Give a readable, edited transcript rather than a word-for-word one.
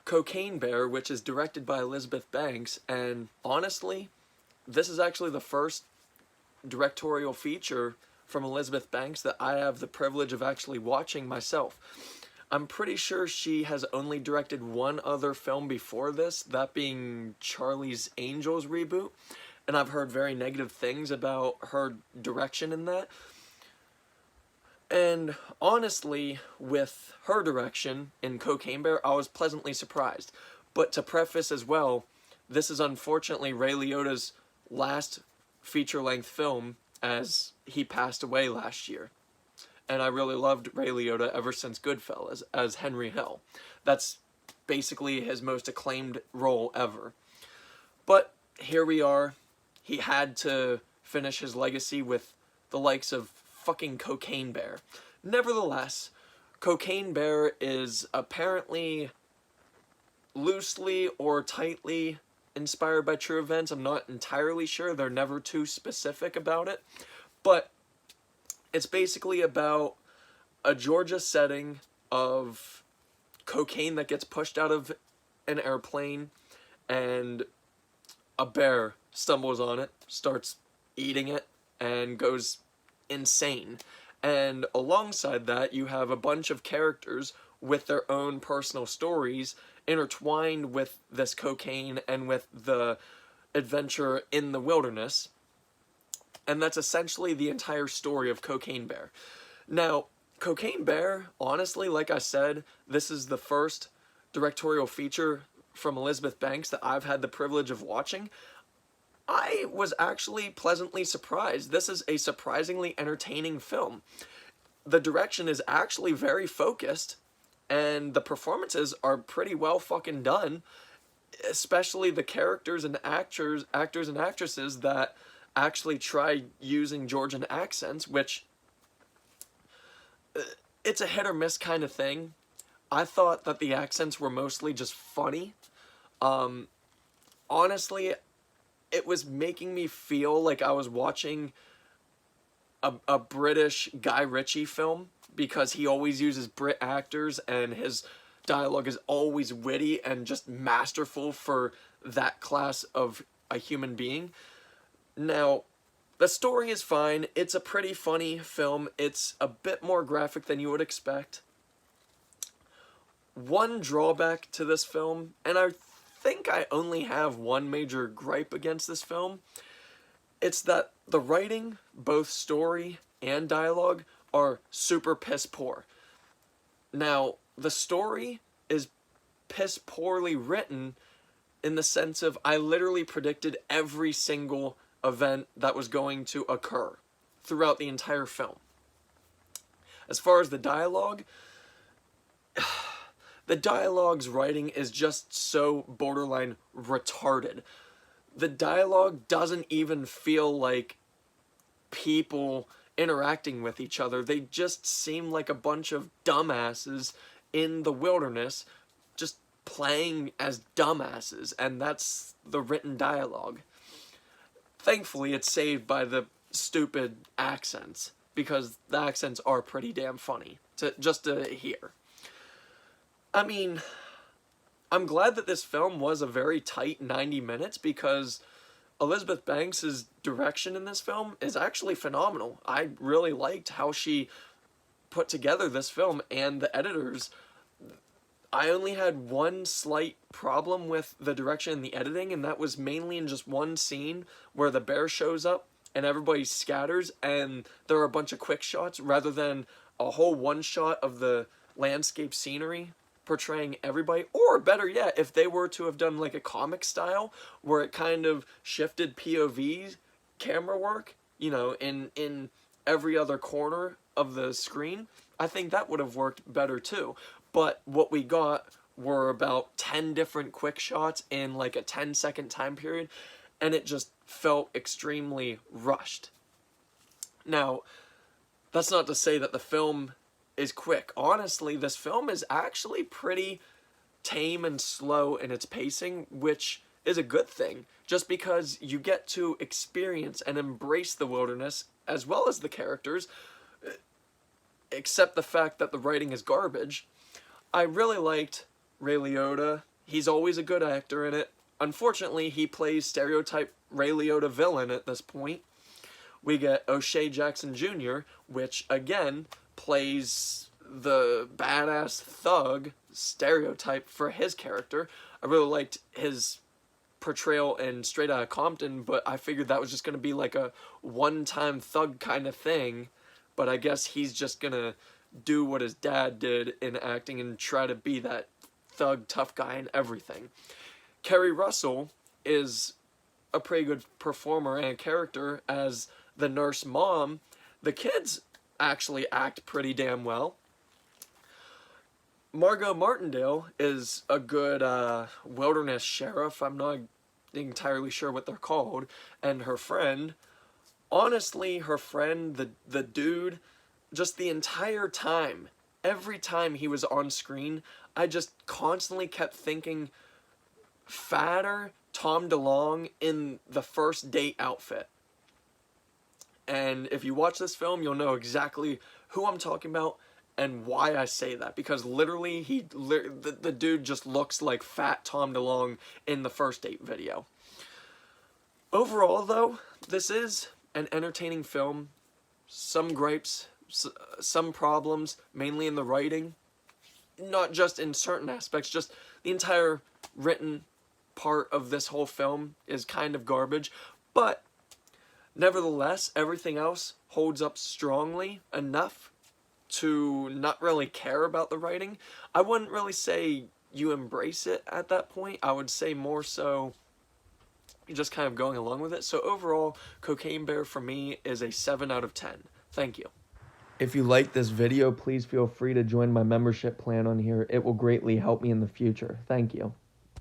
Cocaine Bear, which is directed by Elizabeth Banks, and honestly, this is actually the first directorial feature from Elizabeth Banks that I have the privilege of actually watching myself. I'm pretty sure she has only directed one other film before this, that being Charlie's Angels reboot, and I've heard very negative things about her direction in that. And honestly, with her direction in Cocaine Bear, I was pleasantly surprised. But to preface as well, this is unfortunately Ray Liotta's last feature-length film, as he passed away last year. And I really loved Ray Liotta ever since Goodfellas as Henry Hill. That's basically his most acclaimed role ever. But here we are. He had to finish his legacy with the likes of fucking Cocaine Bear. Nevertheless, Cocaine Bear is apparently loosely or tightly inspired by true events. I'm not entirely sure. They're never too specific about it. But it's basically about a Georgia setting of cocaine that gets pushed out of an airplane, and a bear stumbles on it, starts eating it, and goes insane. And alongside that, you have a bunch of characters with their own personal stories intertwined with this cocaine and with the adventure in the wilderness. And that's essentially the entire story of Cocaine Bear. Now, Cocaine Bear, honestly, like I said, this is the first directorial feature from Elizabeth Banks that I've had the privilege of watching. I was actually pleasantly surprised. This is a surprisingly entertaining film. The direction is actually very focused, and the performances are pretty well fucking done, especially the characters and actors and actresses that actually try using Georgian accents, which it's a hit or miss kind of thing. I thought that the accents were mostly just funny. Honestly, it was making me feel like I was watching a British Guy Ritchie film, because he always uses Brit actors and his dialogue is always witty and just masterful for that class of a human being. Now, the story is fine. It's a pretty funny film. It's a bit more graphic than you would expect. One drawback to this film, and I think I only have one major gripe against this film, it's that the writing, both story and dialogue, are super piss poor. Now, the story is piss poorly written in the sense of I literally predicted every single event that was going to occur throughout the entire film. As far as the dialogue's writing is just so borderline retarded. The dialogue doesn't even feel like people interacting with each other. They just seem like a bunch of dumbasses in the wilderness just playing as dumbasses, and that's the written dialogue. Thankfully, it's saved by the stupid accents, because the accents are pretty damn funny to hear. I mean, I'm glad that this film was a very tight 90 minutes, because Elizabeth Banks' direction in this film is actually phenomenal. I really liked how she put together this film, and the editors. I only had one slight problem with the direction and the editing, and that was mainly in just one scene where the bear shows up and everybody scatters and there are a bunch of quick shots rather than a whole one shot of the landscape scenery portraying everybody. Or better yet, if they were to have done like a comic style where it kind of shifted POV camera work, you know, in every other corner of the screen, I think that would have worked better too. But what we got were about 10 different quick shots in like a 10-second time period, and it just felt extremely rushed. Now, that's not to say that the film is quick. Honestly, this film is actually pretty tame and slow in its pacing, which is a good thing, just because you get to experience and embrace the wilderness as well as the characters, except the fact that the writing is garbage. I really liked Ray Liotta. he's always a good actor in it. Unfortunately, he plays stereotype Ray Liotta villain at this point. We get O'Shea Jackson Jr., which, again, plays the badass thug stereotype for his character. I really liked his portrayal in Straight Outta Compton, but I figured that was just going to be like a one-time thug kind of thing. But I guess he's just going to do what his dad did in acting and try to be that thug tough guy in everything. Kerry Russell is a pretty good performer and character as the nurse mom. The kids actually act pretty damn well. Margot Martindale is a good wilderness sheriff. I'm not entirely sure what they're called. And her friend, honestly, her friend, the dude, just the entire time, every time he was on screen, I just constantly kept thinking fatter Tom DeLonge in the First Date outfit. And if you watch this film, you'll know exactly who I'm talking about and why I say that, because literally the dude just looks like fat Tom DeLonge in the First Date video. Overall, though, this is an entertaining film. Some gripes, some problems, mainly in the writing. Not just in certain aspects, just the entire written part of this whole film is kind of garbage. But nevertheless, everything else holds up strongly enough to not really care about the writing. I wouldn't really say you embrace it at that point. I would say more so you're just kind of going along with it. So overall, Cocaine Bear for me is a 7 out of 10. Thank you. If you like this video, please feel free to join my membership plan on here. It will greatly help me in the future. Thank you.